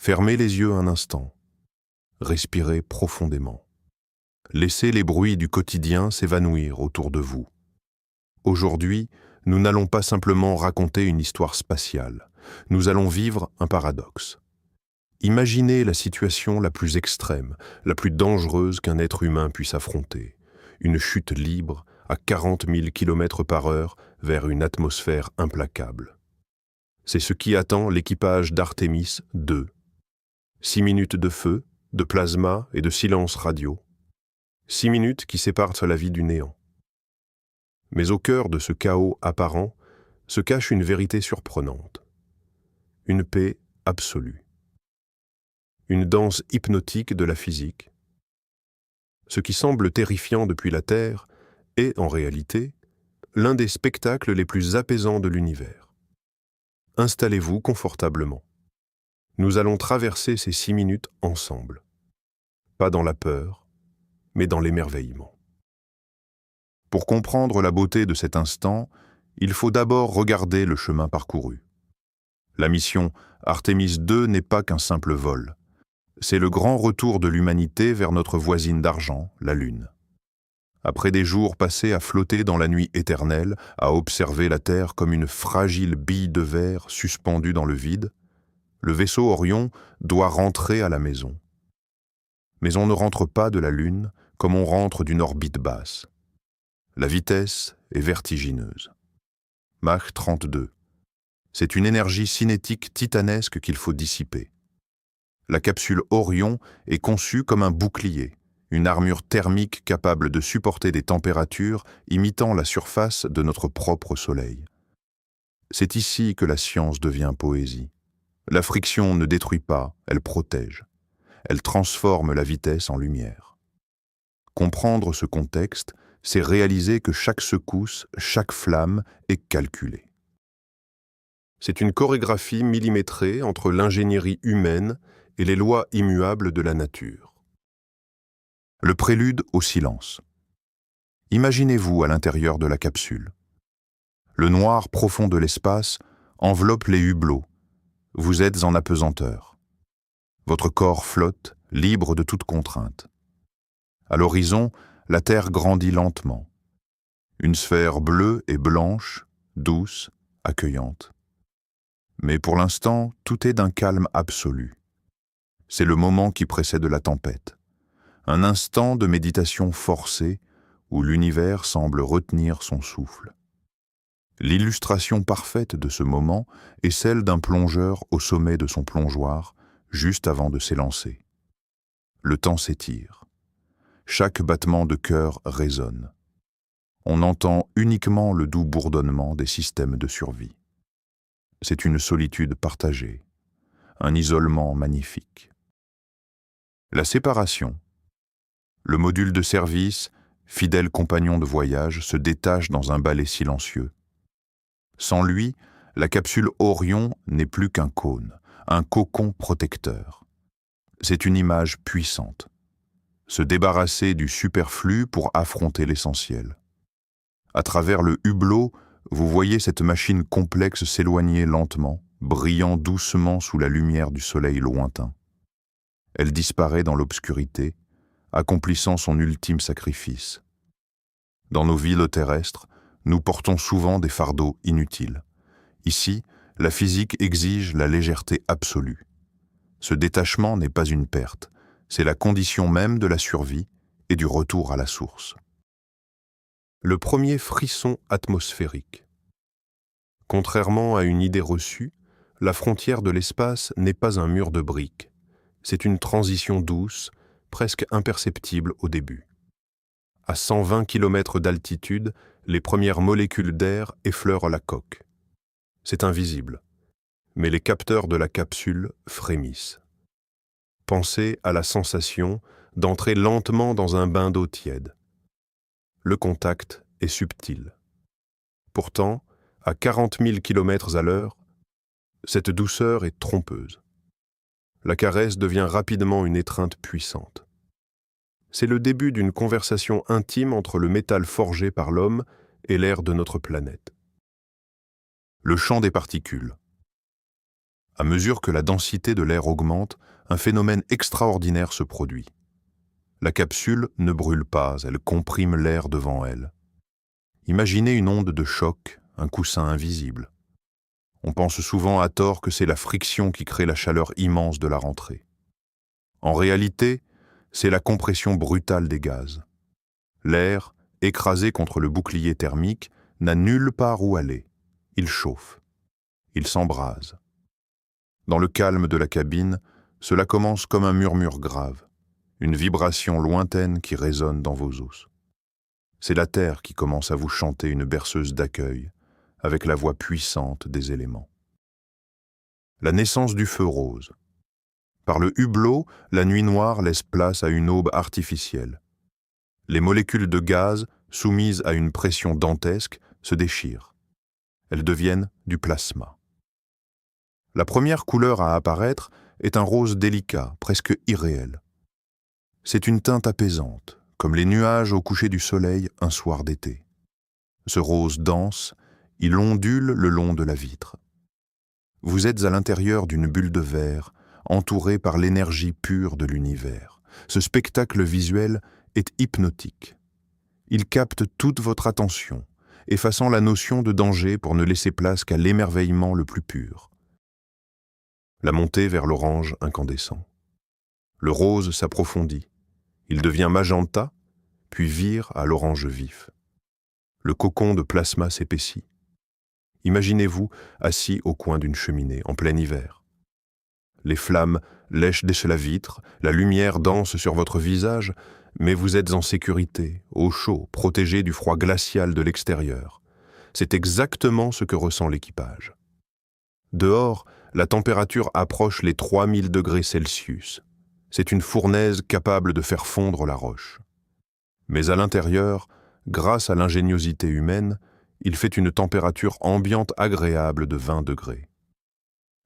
Fermez les yeux un instant. Respirez profondément. Laissez les bruits du quotidien s'évanouir autour de vous. Aujourd'hui, nous n'allons pas simplement raconter une histoire spatiale. Nous allons vivre un paradoxe. Imaginez la situation la plus extrême, la plus dangereuse qu'un être humain puisse affronter. Une chute libre à 40 000 km/h vers une atmosphère implacable. C'est ce qui attend l'équipage d'Artemis 2. 6 minutes de feu, de plasma et de silence radio. 6 minutes qui séparent la vie du néant. Mais au cœur de ce chaos apparent se cache une vérité surprenante. Une paix absolue. Une danse hypnotique de la physique. Ce qui semble terrifiant depuis la Terre est, en réalité, l'un des spectacles les plus apaisants de l'univers. Installez-vous confortablement. Nous allons traverser ces 6 minutes ensemble. Pas dans la peur, mais dans l'émerveillement. Pour comprendre la beauté de cet instant, il faut d'abord regarder le chemin parcouru. La mission Artemis 2 n'est pas qu'un simple vol. C'est le grand retour de l'humanité vers notre voisine d'argent, la Lune. Après des jours passés à flotter dans la nuit éternelle, à observer la Terre comme une fragile bille de verre suspendue dans le vide, le vaisseau Orion doit rentrer à la maison. Mais on ne rentre pas de la Lune comme on rentre d'une orbite basse. La vitesse est vertigineuse. Mach 32. C'est une énergie cinétique titanesque qu'il faut dissiper. La capsule Orion est conçue comme un bouclier, une armure thermique capable de supporter des températures imitant la surface de notre propre Soleil. C'est ici que la science devient poésie. La friction ne détruit pas, elle protège. Elle transforme la vitesse en lumière. Comprendre ce contexte, c'est réaliser que chaque secousse, chaque flamme est calculée. C'est une chorégraphie millimétrée entre l'ingénierie humaine et les lois immuables de la nature. Le prélude au silence. Imaginez-vous à l'intérieur de la capsule. Le noir profond de l'espace enveloppe les hublots. Vous êtes en apesanteur. Votre corps flotte, libre de toute contrainte. À l'horizon, la Terre grandit lentement. Une sphère bleue et blanche, douce, accueillante. Mais pour l'instant, tout est d'un calme absolu. C'est le moment qui précède la tempête. Un instant de méditation forcée où l'univers semble retenir son souffle. L'illustration parfaite de ce moment est celle d'un plongeur au sommet de son plongeoir, juste avant de s'élancer. Le temps s'étire. Chaque battement de cœur résonne. On entend uniquement le doux bourdonnement des systèmes de survie. C'est une solitude partagée, un isolement magnifique. La séparation. Le module de service, fidèle compagnon de voyage, se détache dans un balai silencieux. Sans lui, la capsule Orion n'est plus qu'un cône, un cocon protecteur. C'est une image puissante. Se débarrasser du superflu pour affronter l'essentiel. À travers le hublot, vous voyez cette machine complexe s'éloigner lentement, brillant doucement sous la lumière du soleil lointain. Elle disparaît dans l'obscurité, accomplissant son ultime sacrifice. Dans nos villes terrestres, nous portons souvent des fardeaux inutiles. Ici, la physique exige la légèreté absolue. Ce détachement n'est pas une perte, c'est la condition même de la survie et du retour à la source. Le premier frisson atmosphérique. Contrairement à une idée reçue, la frontière de l'espace n'est pas un mur de briques. C'est une transition douce, presque imperceptible au début. À 120 km d'altitude, les premières molécules d'air effleurent la coque. C'est invisible, mais les capteurs de la capsule frémissent. Pensez à la sensation d'entrer lentement dans un bain d'eau tiède. Le contact est subtil. Pourtant, à 40 000 km à l'heure, cette douceur est trompeuse. La caresse devient rapidement une étreinte puissante. C'est le début d'une conversation intime entre le métal forgé par l'homme et l'air de notre planète. Le champ des particules. À mesure que la densité de l'air augmente, un phénomène extraordinaire se produit. La capsule ne brûle pas, elle comprime l'air devant elle. Imaginez une onde de choc, un coussin invisible. On pense souvent à tort que c'est la friction qui crée la chaleur immense de la rentrée. En réalité, c'est la compression brutale des gaz. L'air, écrasé contre le bouclier thermique, n'a nulle part où aller. Il chauffe. Il s'embrase. Dans le calme de la cabine, cela commence comme un murmure grave, une vibration lointaine qui résonne dans vos os. C'est la Terre qui commence à vous chanter une berceuse d'accueil, avec la voix puissante des éléments. La naissance du feu rose. Par le hublot, la nuit noire laisse place à une aube artificielle. Les molécules de gaz, soumises à une pression dantesque, se déchirent. Elles deviennent du plasma. La première couleur à apparaître est un rose délicat, presque irréel. C'est une teinte apaisante, comme les nuages au coucher du soleil un soir d'été. Ce rose dense, il ondule le long de la vitre. Vous êtes à l'intérieur d'une bulle de verre, entourée par l'énergie pure de l'univers. Ce spectacle visuel est hypnotique. Il capte toute votre attention, effaçant la notion de danger pour ne laisser place qu'à l'émerveillement le plus pur. La montée vers l'orange incandescent. Le rose s'approfondit. Il devient magenta, puis vire à l'orange vif. Le cocon de plasma s'épaissit. Imaginez-vous assis au coin d'une cheminée en plein hiver. Les flammes lèchent dès la vitre, la lumière danse sur votre visage, mais vous êtes en sécurité, au chaud, protégé du froid glacial de l'extérieur. C'est exactement ce que ressent l'équipage. Dehors, la température approche les 3000 degrés Celsius. C'est une fournaise capable de faire fondre la roche. Mais à l'intérieur, grâce à l'ingéniosité humaine, il fait une température ambiante agréable de 20 degrés.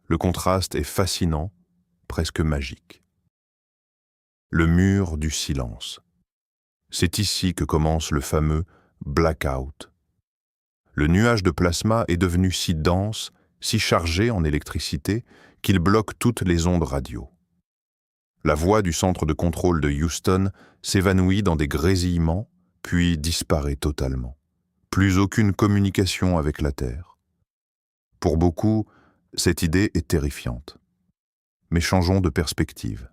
Le contraste est fascinant, presque magique. Le mur du silence. C'est ici que commence le fameux blackout. Le nuage de plasma est devenu si dense, si chargé en électricité, qu'il bloque toutes les ondes radio. La voix du centre de contrôle de Houston s'évanouit dans des grésillements, puis disparaît totalement. Plus aucune communication avec la Terre. Pour beaucoup, cette idée est terrifiante. Mais changeons de perspective.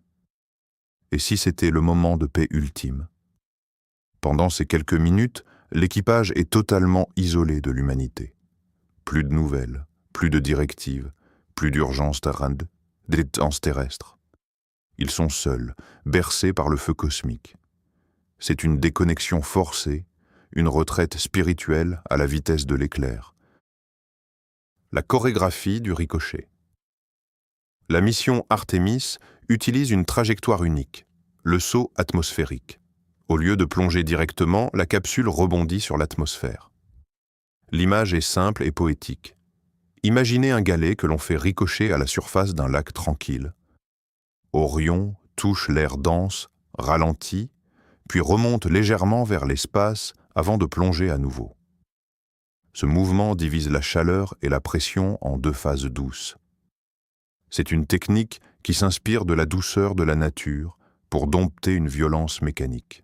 Et si c'était le moment de paix ultime? Pendant ces quelques minutes, l'équipage est totalement isolé de l'humanité. Plus de nouvelles, plus de directives, plus d'urgence terrestre. Ils sont seuls, bercés par le feu cosmique. C'est une déconnexion forcée, une retraite spirituelle à la vitesse de l'éclair. La chorégraphie du ricochet. La mission Artemis utilise une trajectoire unique, le saut atmosphérique. Au lieu de plonger directement, la capsule rebondit sur l'atmosphère. L'image est simple et poétique. Imaginez un galet que l'on fait ricocher à la surface d'un lac tranquille. Orion touche l'air dense, ralentit, puis remonte légèrement vers l'espace avant de plonger à nouveau. Ce mouvement divise la chaleur et la pression en deux phases douces. C'est une technique qui s'inspire de la douceur de la nature pour dompter une violence mécanique.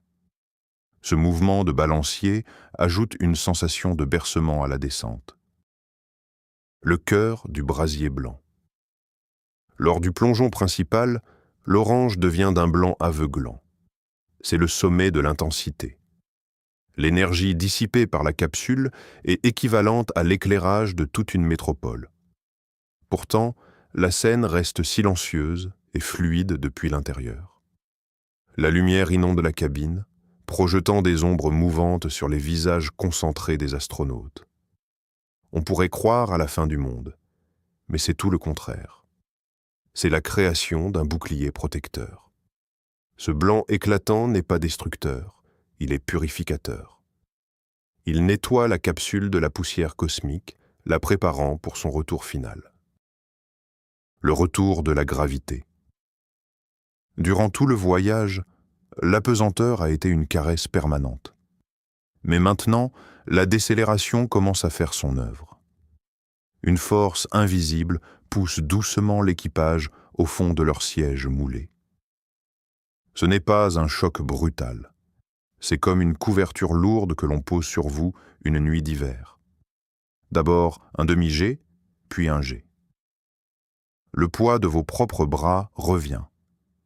Ce mouvement de balancier ajoute une sensation de bercement à la descente. Le cœur du brasier blanc. Lors du plongeon principal, l'orange devient d'un blanc aveuglant. C'est le sommet de l'intensité. L'énergie dissipée par la capsule est équivalente à l'éclairage de toute une métropole. Pourtant, la scène reste silencieuse et fluide depuis l'intérieur. La lumière inonde la cabine, projetant des ombres mouvantes sur les visages concentrés des astronautes. On pourrait croire à la fin du monde, mais c'est tout le contraire. C'est la création d'un bouclier protecteur. Ce blanc éclatant n'est pas destructeur, il est purificateur. Il nettoie la capsule de la poussière cosmique, la préparant pour son retour final. Le retour de la gravité. Durant tout le voyage, l'apesanteur a été une caresse permanente. Mais maintenant, la décélération commence à faire son œuvre. Une force invisible poussent doucement l'équipage au fond de leur siège moulé. Ce n'est pas un choc brutal. C'est comme une couverture lourde que l'on pose sur vous une nuit d'hiver. D'abord un demi-G, puis un G. Le poids de vos propres bras revient.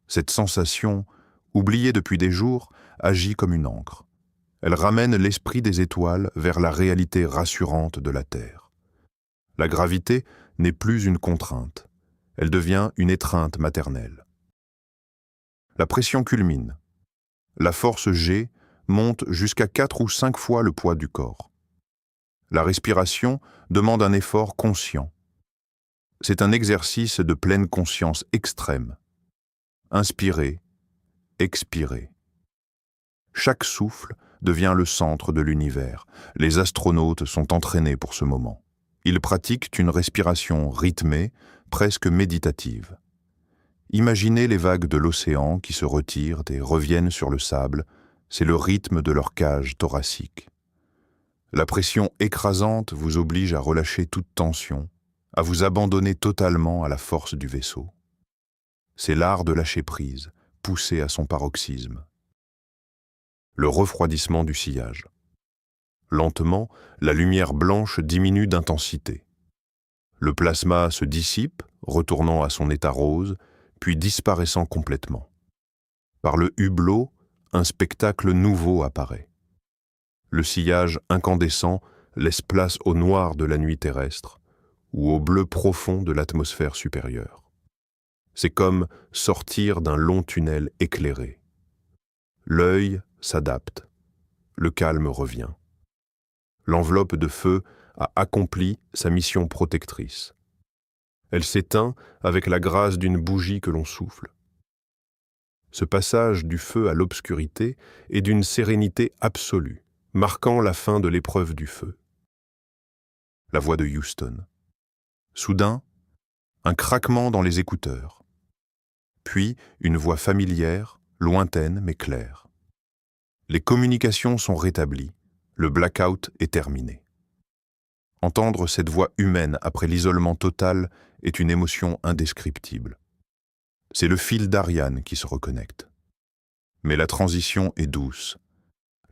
Cette sensation, oubliée depuis des jours, agit comme une ancre. Elle ramène l'esprit des étoiles vers la réalité rassurante de la Terre. La gravité n'est plus une contrainte. Elle devient une étreinte maternelle. La pression culmine. La force G monte jusqu'à 4 ou 5 fois le poids du corps. La respiration demande un effort conscient. C'est un exercice de pleine conscience extrême. Inspirez, expirez. Chaque souffle devient le centre de l'univers. Les astronautes sont entraînés pour ce moment. Ils pratiquent une respiration rythmée, presque méditative. Imaginez les vagues de l'océan qui se retirent et reviennent sur le sable. C'est le rythme de leur cage thoracique. La pression écrasante vous oblige à relâcher toute tension, à vous abandonner totalement à la force du vaisseau. C'est l'art de lâcher prise, poussé à son paroxysme. Le refroidissement du sillage. Lentement, la lumière blanche diminue d'intensité. Le plasma se dissipe, retournant à son état rose, puis disparaissant complètement. Par le hublot, un spectacle nouveau apparaît. Le sillage incandescent laisse place au noir de la nuit terrestre ou au bleu profond de l'atmosphère supérieure. C'est comme sortir d'un long tunnel éclairé. L'œil s'adapte, le calme revient. L'enveloppe de feu a accompli sa mission protectrice. Elle s'éteint avec la grâce d'une bougie que l'on souffle. Ce passage du feu à l'obscurité est d'une sérénité absolue, marquant la fin de l'épreuve du feu. La voix de Houston. Soudain, un craquement dans les écouteurs. Puis, une voix familière, lointaine mais claire. Les communications sont rétablies. Le blackout est terminé. Entendre cette voix humaine après l'isolement total est une émotion indescriptible. C'est le fil d'Ariane qui se reconnecte. Mais la transition est douce.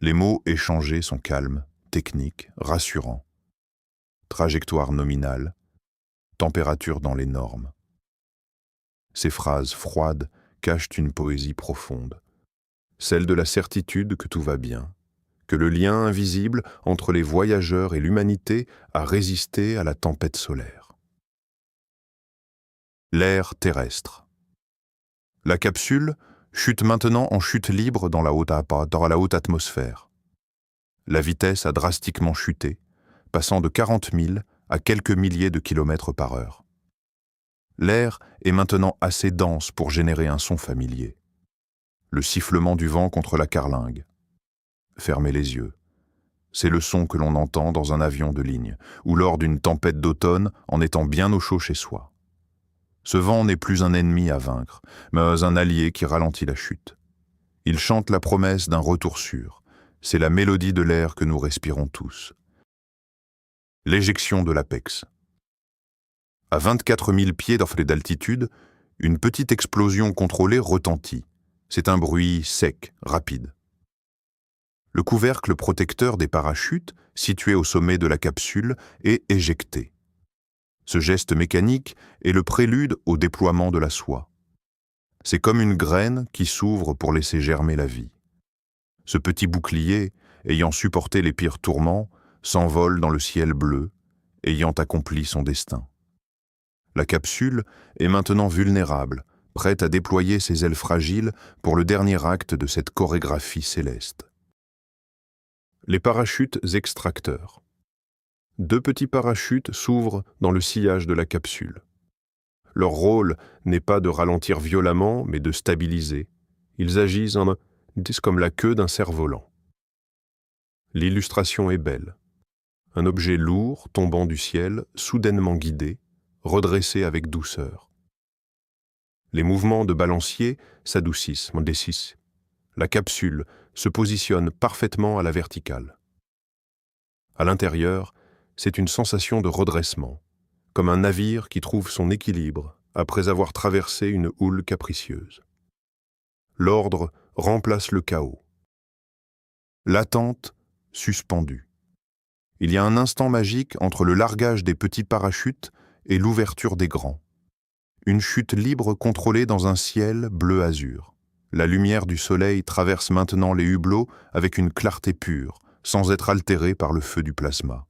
Les mots échangés sont calmes, techniques, rassurants. Trajectoire nominale, température dans les normes. Ces phrases froides cachent une poésie profonde, celle de la certitude que tout va bien, que le lien invisible entre les voyageurs et l'humanité a résisté à la tempête solaire. L'air terrestre. La capsule chute maintenant en chute libre dans la haute atmosphère. La vitesse a drastiquement chuté, passant de 40 000 à quelques milliers de kilomètres par heure. L'air est maintenant assez dense pour générer un son familier. Le sifflement du vent contre la carlingue. Fermez les yeux. C'est le son que l'on entend dans un avion de ligne, ou lors d'une tempête d'automne en étant bien au chaud chez soi. Ce vent n'est plus un ennemi à vaincre, mais un allié qui ralentit la chute. Il chante la promesse d'un retour sûr. C'est la mélodie de l'air que nous respirons tous. L'éjection de l'Apex. À 24 000 pieds d'altitude, une petite explosion contrôlée retentit. C'est un bruit sec, rapide. Le couvercle protecteur des parachutes, situé au sommet de la capsule, est éjecté. Ce geste mécanique est le prélude au déploiement de la soie. C'est comme une graine qui s'ouvre pour laisser germer la vie. Ce petit bouclier, ayant supporté les pires tourments, s'envole dans le ciel bleu, ayant accompli son destin. La capsule est maintenant vulnérable, prête à déployer ses ailes fragiles pour le dernier acte de cette chorégraphie céleste. Les parachutes extracteurs. 2 petits parachutes s'ouvrent dans le sillage de la capsule. Leur rôle n'est pas de ralentir violemment, mais de stabiliser. Ils agissent comme la queue d'un cerf-volant. L'illustration est belle. Un objet lourd tombant du ciel, soudainement guidé, redressé avec douceur. Les mouvements de balancier s'adoucissent, La capsule se positionne parfaitement à la verticale. À l'intérieur, c'est une sensation de redressement, comme un navire qui trouve son équilibre après avoir traversé une houle capricieuse. L'ordre remplace le chaos. L'attente suspendue. Il y a un instant magique entre le largage des petits parachutes et l'ouverture des grands. Une chute libre contrôlée dans un ciel bleu-azur. La lumière du soleil traverse maintenant les hublots avec une clarté pure, sans être altérée par le feu du plasma.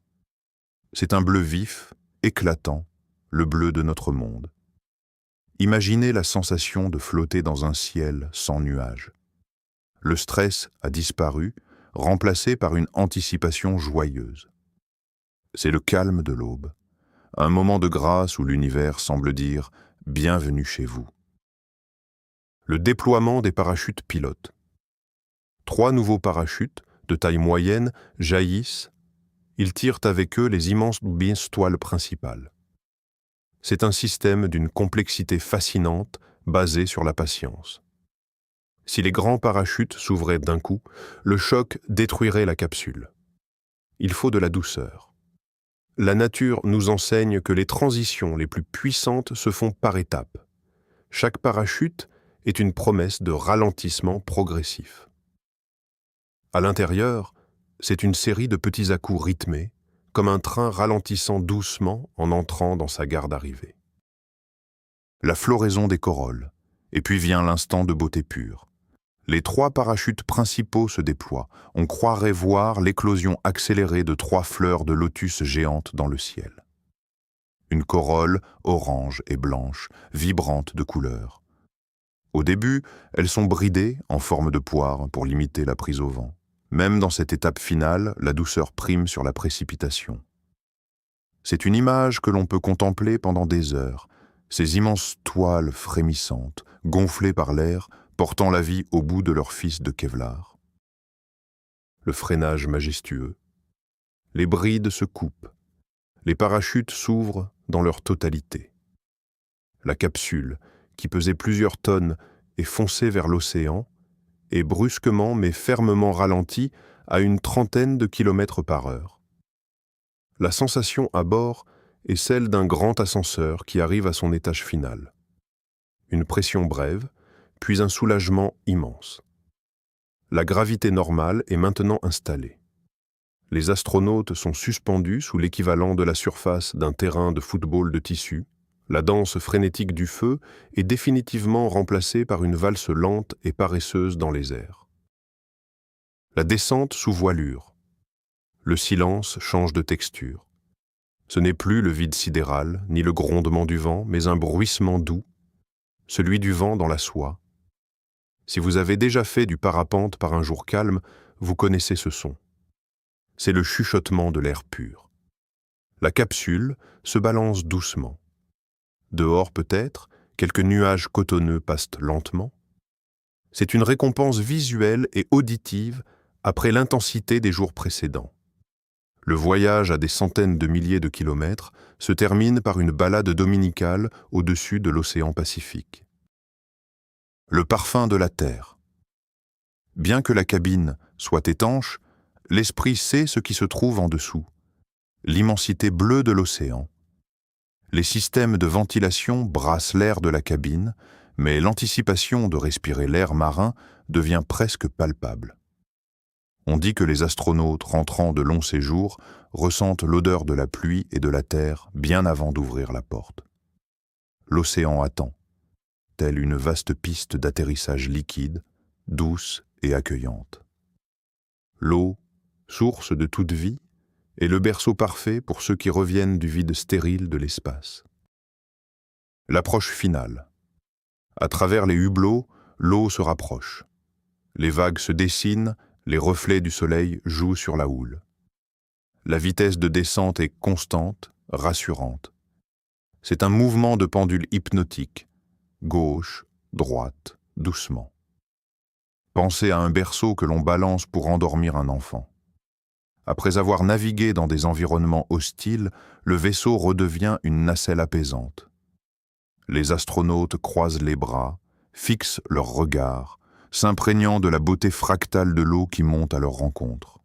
C'est un bleu vif, éclatant, le bleu de notre monde. Imaginez la sensation de flotter dans un ciel sans nuages. Le stress a disparu, remplacé par une anticipation joyeuse. C'est le calme de l'aube, un moment de grâce où l'univers semble dire « Bienvenue chez vous ». Le déploiement des parachutes pilotes. 3 nouveaux parachutes, de taille moyenne, jaillissent. Ils tirent avec eux les immenses toiles principales. C'est un système d'une complexité fascinante, basé sur la patience. Si les grands parachutes s'ouvraient d'un coup, le choc détruirait la capsule. Il faut de la douceur. La nature nous enseigne que les transitions les plus puissantes se font par étapes. Chaque parachute est une promesse de ralentissement progressif. À l'intérieur, c'est une série de petits à-coups rythmés, comme un train ralentissant doucement en entrant dans sa gare d'arrivée. La floraison des corolles, et puis vient l'instant de beauté pure. Les 3 parachutes principaux se déploient. On croirait voir l'éclosion accélérée de 3 fleurs de lotus géantes dans le ciel. Une corolle orange et blanche, vibrante de couleurs. Au début, elles sont bridées en forme de poire pour limiter la prise au vent. Même dans cette étape finale, la douceur prime sur la précipitation. C'est une image que l'on peut contempler pendant des heures, ces immenses toiles frémissantes, gonflées par l'air, portant la vie au bout de leur fils de Kevlar. Le freinage majestueux. Les brides se coupent. Les parachutes s'ouvrent dans leur totalité. La capsule, qui pesait plusieurs tonnes, est foncée vers l'océan, et brusquement mais fermement ralentie à une trentaine de kilomètres par heure. La sensation à bord est celle d'un grand ascenseur qui arrive à son étage final. Une pression brève, puis un soulagement immense. La gravité normale est maintenant installée. Les astronautes sont suspendus sous l'équivalent de la surface d'un terrain de football de tissu. La danse frénétique du feu est définitivement remplacée par une valse lente et paresseuse dans les airs. La descente sous voilure. Le silence change de texture. Ce n'est plus le vide sidéral, ni le grondement du vent, mais un bruissement doux, celui du vent dans la soie. Si vous avez déjà fait du parapente par un jour calme, vous connaissez ce son. C'est le chuchotement de l'air pur. La capsule se balance doucement. Dehors peut-être, quelques nuages cotonneux passent lentement. C'est une récompense visuelle et auditive après l'intensité des jours précédents. Le voyage à des centaines de milliers de kilomètres se termine par une balade dominicale au-dessus de l'océan Pacifique. Le parfum de la terre. Bien que la cabine soit étanche, l'esprit sait ce qui se trouve en dessous. L'immensité bleue de l'océan. Les systèmes de ventilation brassent l'air de la cabine, mais l'anticipation de respirer l'air marin devient presque palpable. On dit que les astronautes rentrant de longs séjours ressentent l'odeur de la pluie et de la terre bien avant d'ouvrir la porte. L'océan attend, telle une vaste piste d'atterrissage liquide, douce et accueillante. L'eau, source de toute vie, est le berceau parfait pour ceux qui reviennent du vide stérile de l'espace. L'approche finale. À travers les hublots, l'eau se rapproche. Les vagues se dessinent, les reflets du soleil jouent sur la houle. La vitesse de descente est constante, rassurante. C'est un mouvement de pendule hypnotique, gauche, droite, doucement. Pensez à un berceau que l'on balance pour endormir un enfant. Après avoir navigué dans des environnements hostiles, le vaisseau redevient une nacelle apaisante. Les astronautes croisent les bras, fixent leur regard, s'imprégnant de la beauté fractale de l'eau qui monte à leur rencontre.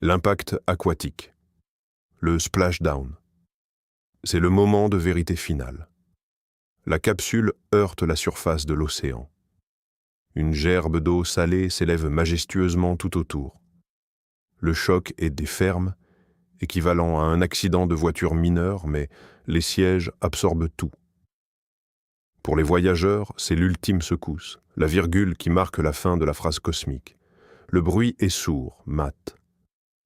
L'impact aquatique. Le splashdown. C'est le moment de vérité finale. La capsule heurte la surface de l'océan. Une gerbe d'eau salée s'élève majestueusement tout autour. Le choc est des fermes, équivalent à un accident de voiture mineur, mais les sièges absorbent tout. Pour les voyageurs, c'est l'ultime secousse, la virgule qui marque la fin de la phrase cosmique. Le bruit est sourd, mat.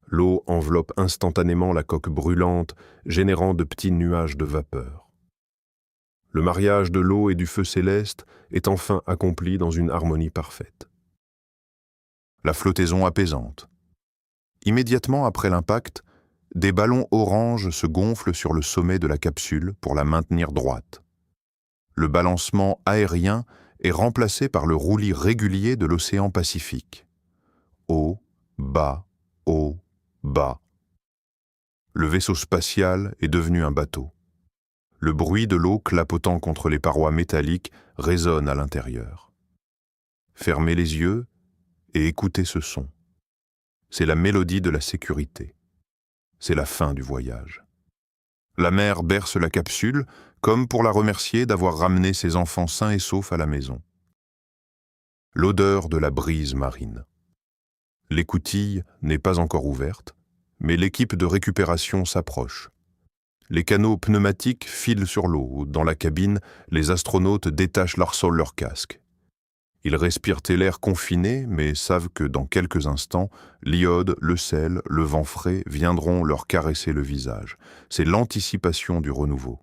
L'eau enveloppe instantanément la coque brûlante, générant de petits nuages de vapeur. Le mariage de l'eau et du feu céleste est enfin accompli dans une harmonie parfaite. La flottaison apaisante. Immédiatement après l'impact, des ballons orange se gonflent sur le sommet de la capsule pour la maintenir droite. Le balancement aérien est remplacé par le roulis régulier de l'océan Pacifique. Haut, bas, haut, bas. Le vaisseau spatial est devenu un bateau. Le bruit de l'eau clapotant contre les parois métalliques résonne à l'intérieur. Fermez les yeux et écoutez ce son. C'est la mélodie de la sécurité. C'est la fin du voyage. La mère berce la capsule, comme pour la remercier d'avoir ramené ses enfants sains et saufs à la maison. L'odeur de la brise marine. L'écoutille n'est pas encore ouverte, mais l'équipe de récupération s'approche. Les canaux pneumatiques filent sur l'eau. Dans la cabine, les astronautes détachent leur casque. Ils respirent l'air confiné, mais savent que dans quelques instants, l'iode, le sel, le vent frais viendront leur caresser le visage. C'est l'anticipation du renouveau.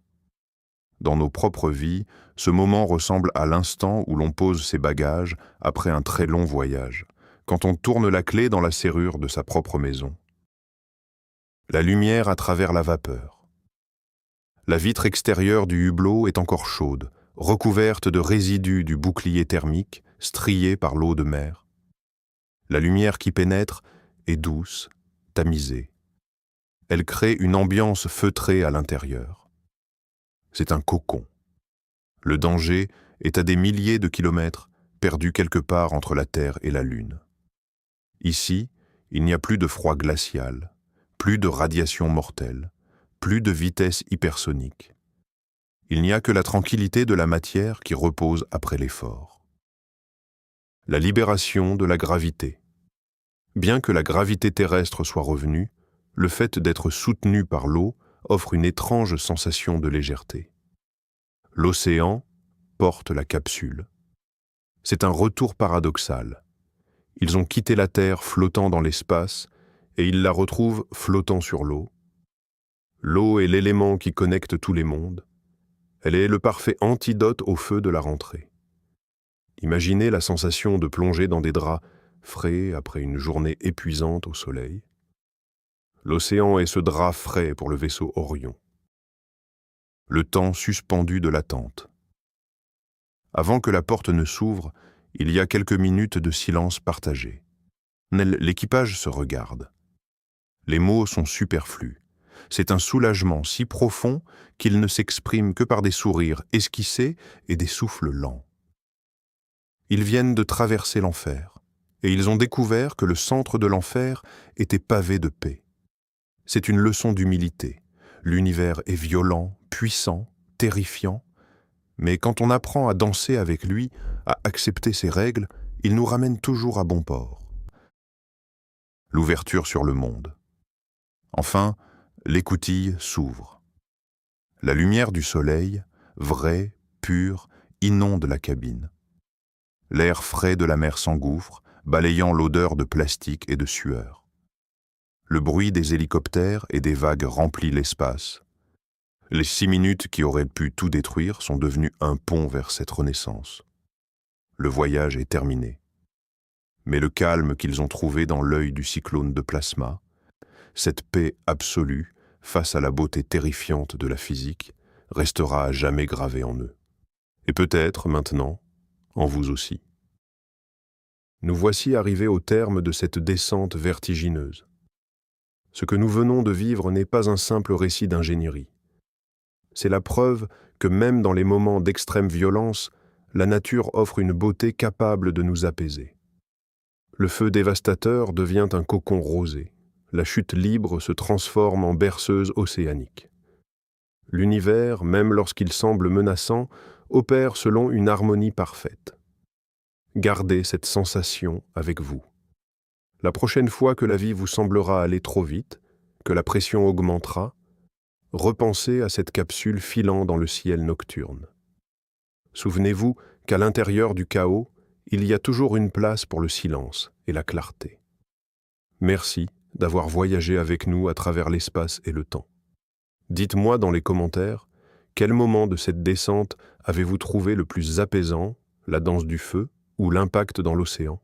Dans nos propres vies, ce moment ressemble à l'instant où l'on pose ses bagages après un très long voyage, quand on tourne la clé dans la serrure de sa propre maison. La lumière à travers la vapeur. La vitre extérieure du hublot est encore chaude, recouverte de résidus du bouclier thermique, striée par l'eau de mer. La lumière qui pénètre est douce, tamisée. Elle crée une ambiance feutrée à l'intérieur. C'est un cocon. Le danger est à des milliers de kilomètres, perdu quelque part entre la Terre et la Lune. Ici, il n'y a plus de froid glacial, plus de radiation mortelle, plus de vitesse hypersonique. Il n'y a que la tranquillité de la matière qui repose après l'effort. La libération de la gravité. Bien que la gravité terrestre soit revenue, le fait d'être soutenu par l'eau offre une étrange sensation de légèreté. L'océan porte la capsule. C'est un retour paradoxal. Ils ont quitté la Terre flottant dans l'espace et ils la retrouvent flottant sur l'eau. L'eau est l'élément qui connecte tous les mondes. Elle est le parfait antidote au feu de la rentrée. Imaginez la sensation de plonger dans des draps frais après une journée épuisante au soleil. L'océan est ce drap frais pour le vaisseau Orion. Le temps suspendu de l'attente. Avant que la porte ne s'ouvre, il y a quelques minutes de silence partagé. L'équipage se regarde. Les mots sont superflus. C'est un soulagement si profond qu'il ne s'exprime que par des sourires esquissés et des souffles lents. Ils viennent de traverser l'enfer, et ils ont découvert que le centre de l'enfer était pavé de paix. C'est une leçon d'humilité. L'univers est violent, puissant, terrifiant, mais quand on apprend à danser avec lui, à accepter ses règles, il nous ramène toujours à bon port. L'ouverture sur le monde. Enfin, l'écoutille s'ouvre. La lumière du soleil, vraie, pure, inonde la cabine. L'air frais de la mer s'engouffre, balayant l'odeur de plastique et de sueur. Le bruit des hélicoptères et des vagues remplit l'espace. Les 6 minutes qui auraient pu tout détruire sont devenues un pont vers cette renaissance. Le voyage est terminé. Mais le calme qu'ils ont trouvé dans l'œil du cyclone de plasma, cette paix absolue face à la beauté terrifiante de la physique, restera à jamais gravée en eux. Et peut-être, maintenant, en vous aussi. Nous voici arrivés au terme de cette descente vertigineuse. Ce que nous venons de vivre n'est pas un simple récit d'ingénierie. C'est la preuve que même dans les moments d'extrême violence, la nature offre une beauté capable de nous apaiser. Le feu dévastateur devient un cocon rosé. La chute libre se transforme en berceuse océanique. L'univers, même lorsqu'il semble menaçant, opère selon une harmonie parfaite. Gardez cette sensation avec vous. La prochaine fois que la vie vous semblera aller trop vite, que la pression augmentera, repensez à cette capsule filant dans le ciel nocturne. Souvenez-vous qu'à l'intérieur du chaos, il y a toujours une place pour le silence et la clarté. Merci d'avoir voyagé avec nous à travers l'espace et le temps. Dites-moi dans les commentaires, quel moment de cette descente avez-vous trouvé le plus apaisant, la danse du feu ou l'impact dans l'océan ?